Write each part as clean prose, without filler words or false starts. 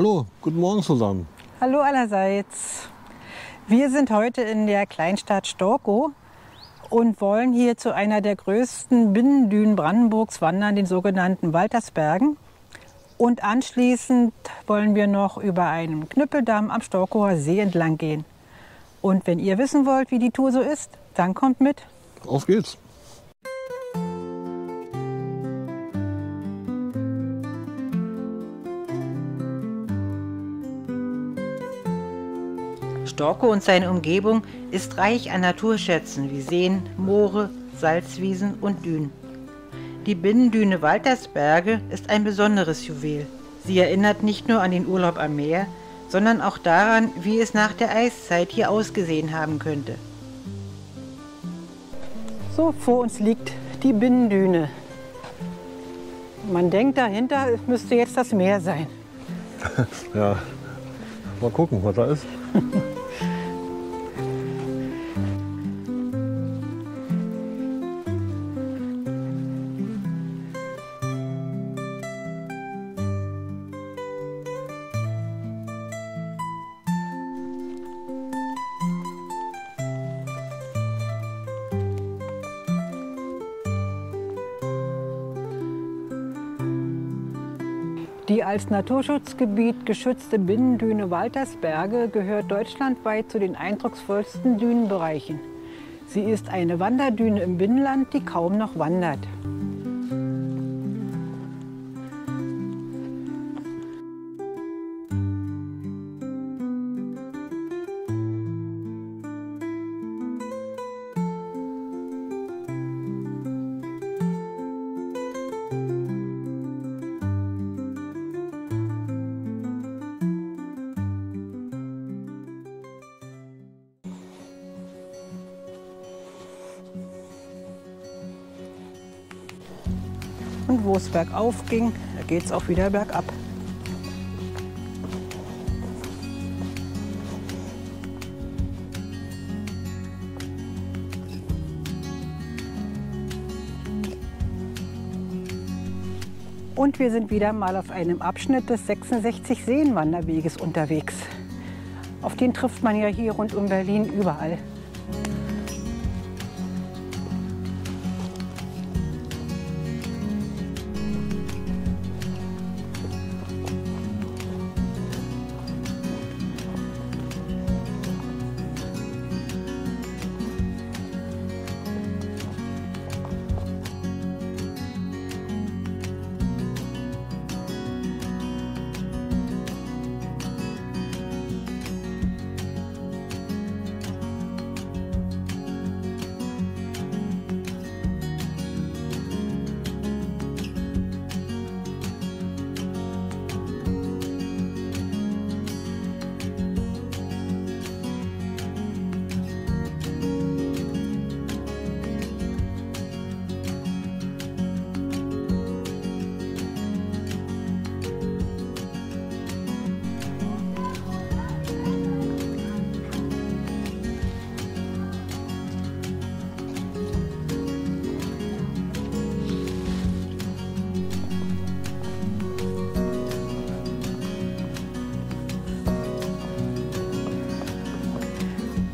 Hallo, guten Morgen zusammen. Hallo allerseits. Wir sind heute in der Kleinstadt Storkow und wollen hier zu einer der größten Binnendünen Brandenburgs wandern, den sogenannten Waltersbergen. Und anschließend wollen wir noch über einen Knüppeldamm am Storkower See entlang gehen. Und wenn ihr wissen wollt, wie die Tour so ist, dann kommt mit. Auf geht's. Storkow und seine Umgebung ist reich an Naturschätzen wie Seen, Moore, Salzwiesen und Dünen. Die Binnendüne Waltersberge ist ein besonderes Juwel. Sie erinnert nicht nur an den Urlaub am Meer, sondern auch daran, wie es nach der Eiszeit hier ausgesehen haben könnte. So, vor uns liegt die Binnendüne. Man denkt, dahinter müsste jetzt das Meer sein. Ja, mal gucken, was da ist. Die als Naturschutzgebiet geschützte Binnendüne Waltersberge gehört deutschlandweit zu den eindrucksvollsten Dünenbereichen. Sie ist eine Wanderdüne im Binnenland, die kaum noch wandert. Und wo es bergauf ging, da geht es auch wieder bergab. Und wir sind wieder mal auf einem Abschnitt des 66-Seen-Wanderweges unterwegs. Auf den trifft man ja hier rund um Berlin überall.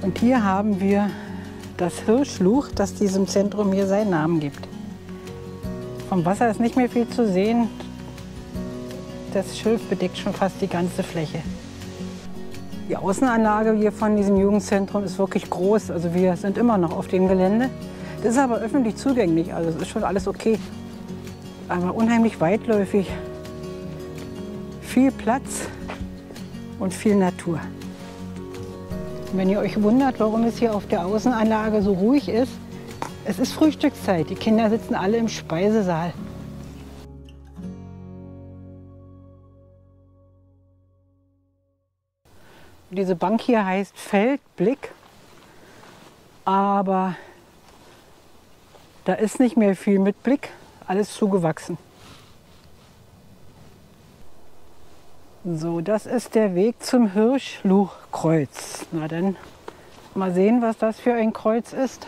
Und hier haben wir das Hirschluch, das diesem Zentrum hier seinen Namen gibt. Vom Wasser ist nicht mehr viel zu sehen. Das Schilf bedeckt schon fast die ganze Fläche. Die Außenanlage hier von diesem Jugendzentrum ist wirklich groß. Also wir sind immer noch auf dem Gelände. Das ist aber öffentlich zugänglich, also es ist schon alles okay. Aber unheimlich weitläufig. Viel Platz und viel Natur. Wenn ihr euch wundert, warum es hier auf der Außenanlage so ruhig ist, es ist Frühstückszeit. Die Kinder sitzen alle im Speisesaal. Diese Bank hier heißt Feldblick, aber da ist nicht mehr viel mit Blick, alles zugewachsen. So, das ist der Weg zum Hirschluchkreuz. Na dann, mal sehen, was das für ein Kreuz ist.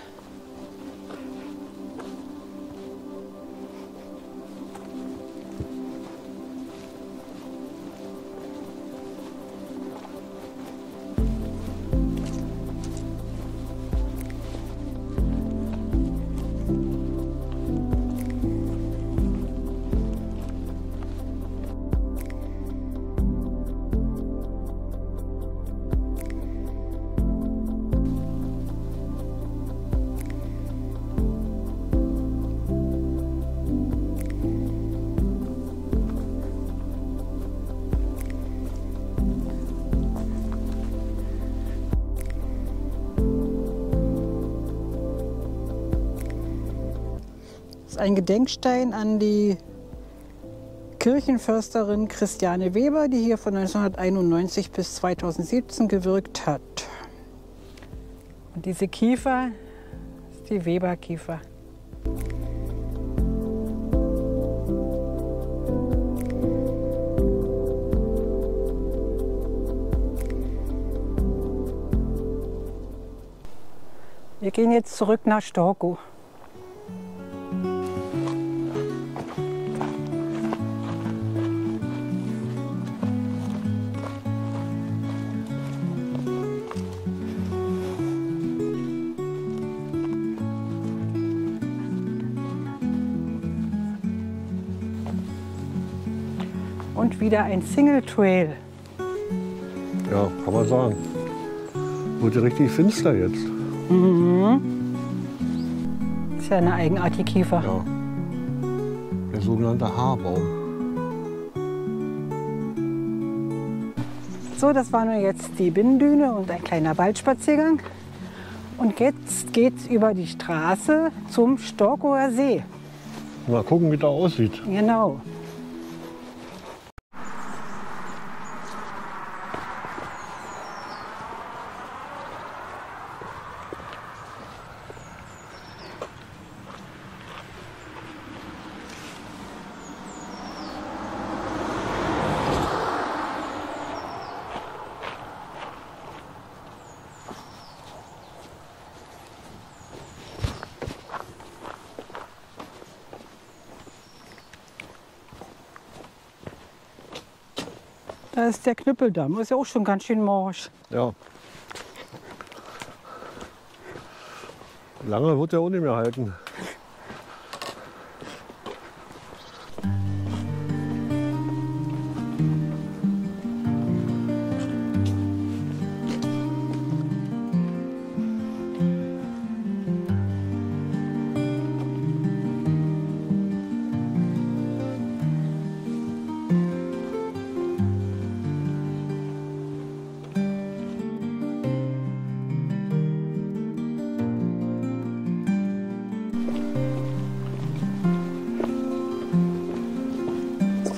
ist ein Gedenkstein an die Kirchenförsterin Christiane Weber, die hier von 1991 bis 2017 gewirkt hat. Und diese Kiefer ist die Weber-Kiefer. Wir gehen jetzt zurück nach Storkow. Und wieder ein Single Trail. Ja, kann man sagen. Wird ja richtig finster jetzt. Mhm. Ist ja eine eigenartige Kiefer. Ja. Der sogenannte Haarbaum. So, das war nun jetzt die Binnendüne und ein kleiner Waldspaziergang. Und jetzt geht's über die Straße zum Storkower See. Mal gucken, wie der aussieht. Genau. Da ist der Knüppeldamm, ist ja auch schon ganz schön morsch. Ja. Lange wird der auch nicht mehr halten.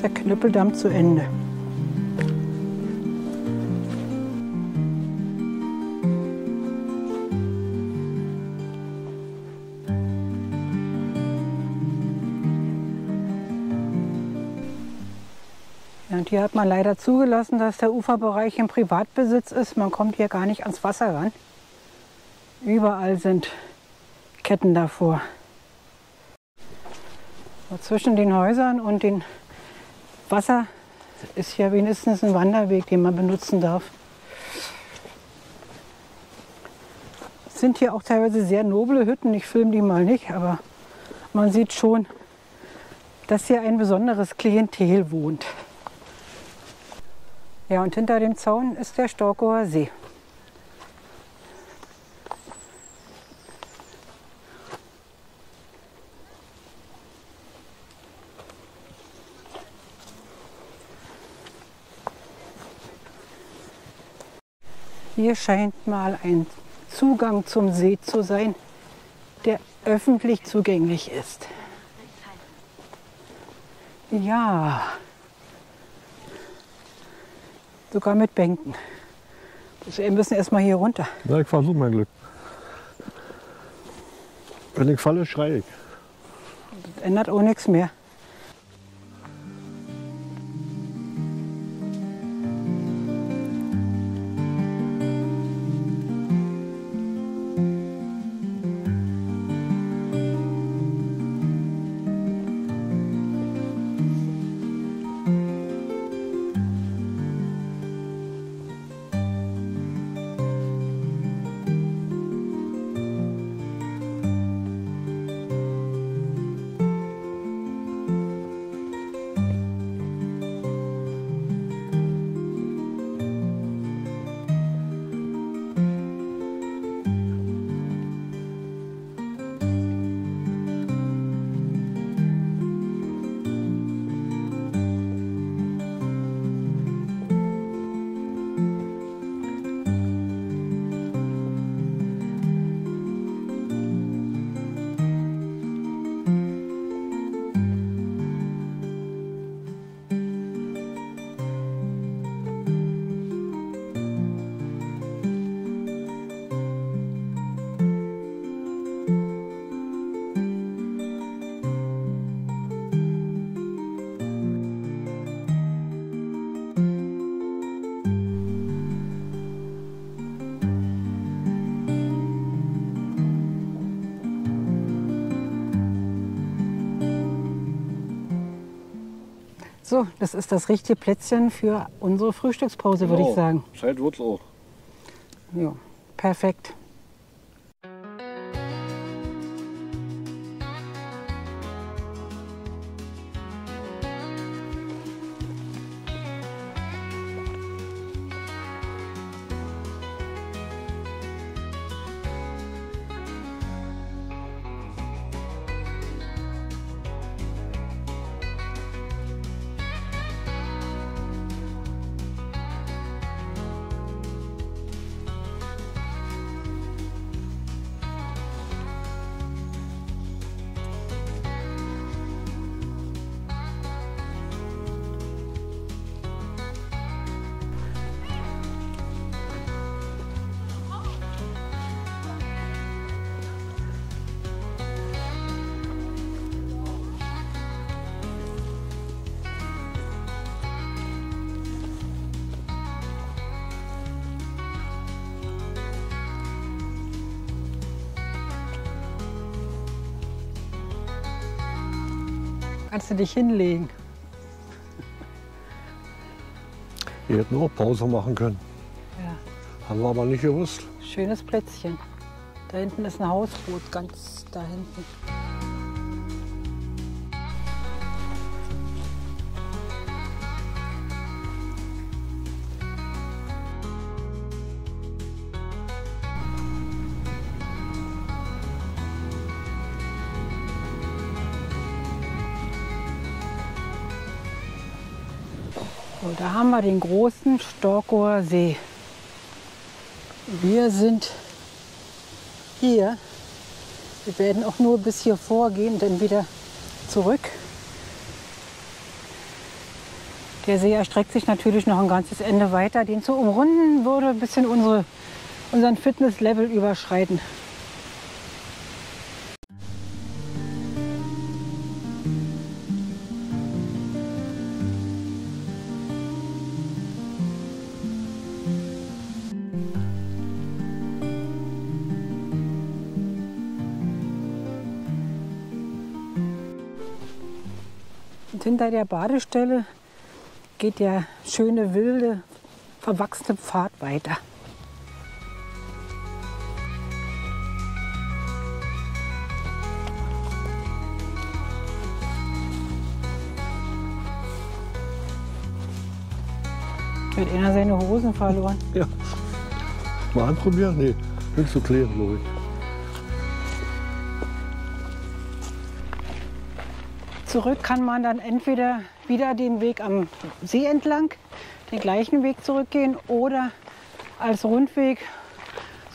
Der Knüppeldamm zu Ende. Ja, und hier hat man leider zugelassen, dass der Uferbereich im Privatbesitz ist. Man kommt hier gar nicht ans Wasser ran. Überall sind Ketten davor. Und zwischen den Häusern und den Wasser ist ja wenigstens ein Wanderweg, den man benutzen darf. Es sind hier auch teilweise sehr noble Hütten. Ich filme die mal nicht, aber man sieht schon, dass hier ein besonderes Klientel wohnt. Ja, und hinter dem Zaun ist der Storkower See. Hier scheint mal ein Zugang zum See zu sein, der öffentlich zugänglich ist. Ja, sogar mit Bänken. Wir müssen erstmal hier runter. Na, ich versuche mein Glück. Wenn ich falle, schreie ich. Das ändert auch nichts mehr. So, das ist das richtige Plätzchen für unsere Frühstückspause, würde ich sagen. Zeit wird's auch. Ja, perfekt. Kannst du dich hinlegen? Wir hätten auch Pause machen können. Ja. Haben wir aber nicht gewusst. Schönes Plätzchen. Da hinten ist ein Hausboot, ganz da hinten. So, da haben wir den großen Storkower See. Wir sind hier. Wir werden auch nur bis hier vorgehen, dann wieder zurück. Der See erstreckt sich natürlich noch ein ganzes Ende weiter. Den zu umrunden würde ein bisschen unseren Fitnesslevel überschreiten. Und hinter der Badestelle geht der schöne, wilde, verwachsene Pfad weiter. Hat einer seine Hosen verloren? Ja. Mal anprobieren? Nee, nicht zu klären, glaube ich. Zurück kann man dann entweder wieder den Weg am See entlang, den gleichen Weg zurückgehen, oder als Rundweg,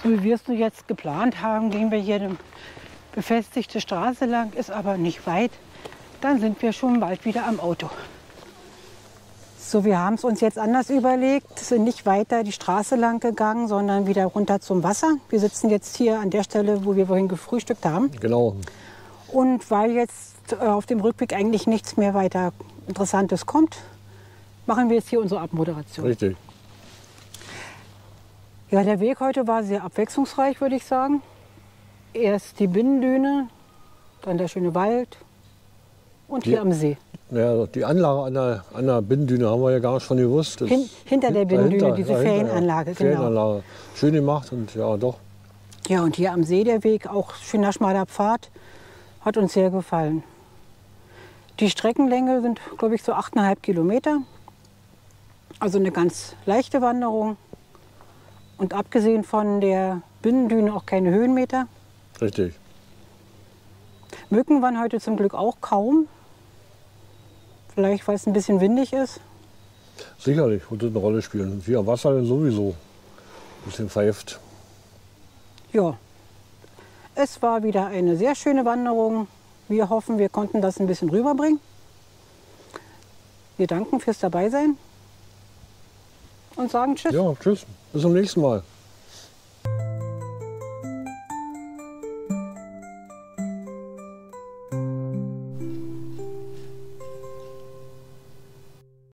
so wie wir es nur jetzt geplant haben, gehen wir hier eine befestigte Straße lang, ist aber nicht weit. Dann sind wir schon bald wieder am Auto. So, wir haben es uns jetzt anders überlegt, sind nicht weiter die Straße lang gegangen, sondern wieder runter zum Wasser. Wir sitzen jetzt hier an der Stelle, wo wir vorhin gefrühstückt haben. Genau. Und weil jetzt auf dem Rückweg eigentlich nichts mehr weiter Interessantes kommt, machen wir jetzt hier unsere Abmoderation. Richtig. Ja, der Weg heute war sehr abwechslungsreich, würde ich sagen. Erst die Binnendüne, dann der schöne Wald und hier am See. Ja, die Anlage an der Binnendüne haben wir ja gar nicht von gewusst. Hinter der Binnendüne, dahinter, diese dahinter, Ferienanlage, ja. genau. Ferienanlage. Schön gemacht und ja, doch. Ja, und hier am See der Weg, auch schöner schmaler Pfad, hat uns sehr gefallen. Die Streckenlänge sind, glaube ich, so 8,5 Kilometer. Also eine ganz leichte Wanderung. Und abgesehen von der Binnendüne auch keine Höhenmeter. Richtig. Mücken waren heute zum Glück auch kaum. Vielleicht, weil es ein bisschen windig ist. Sicherlich wird das eine Rolle spielen. Und hier am Wasser dann sowieso. Ein bisschen pfeift. Ja, es war wieder eine sehr schöne Wanderung. Wir hoffen, wir konnten das ein bisschen rüberbringen. Wir danken fürs Dabeisein und sagen Tschüss. Ja, tschüss. Bis zum nächsten Mal.